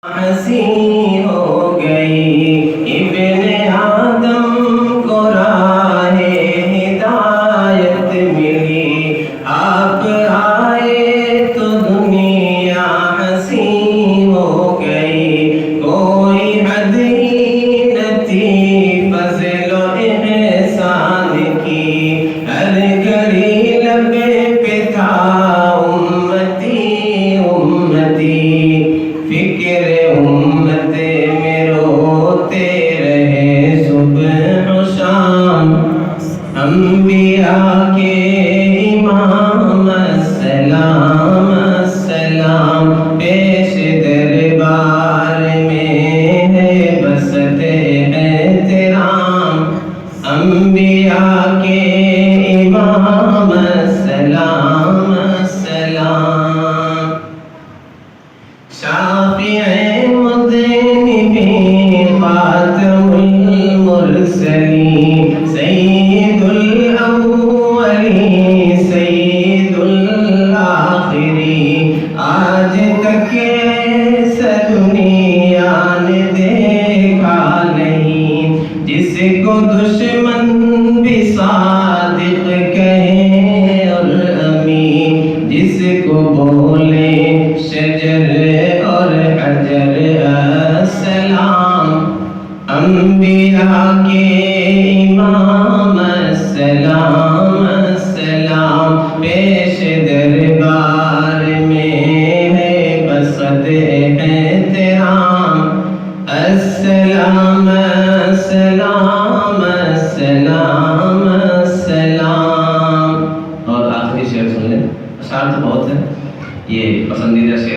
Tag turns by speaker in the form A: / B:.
A: हंसी हो गई इब्न आदम को राहे हिदायत मिली। आप आए तो दुनिया हंसी हो गई। कोई हद ही न थी फज़ल व एहसान की। हर घड़ी लबे पे था उम्मती उम्मती। फिक्र उम्मत में रोते रहे सुबह व शाम। अंबिया के इमाम अस्सलाम अस्सलाम। पेश दरबार में है बसते एहतराम। अंबिया के इमाम अस्सलाम अस्सलाम। शाफ़िए मुज़निबी ख़ातमुल मुरसलीन। सय्यिदुल अव्वलीन सय्यिदुल आखिरीन। आज तक ऐसा दुनिया ने देखा नहीं जिसको दुश्मन भी सादिक कहे और अमीन। जिसको बोले शजर और हजर अस्सलाम। अंबिया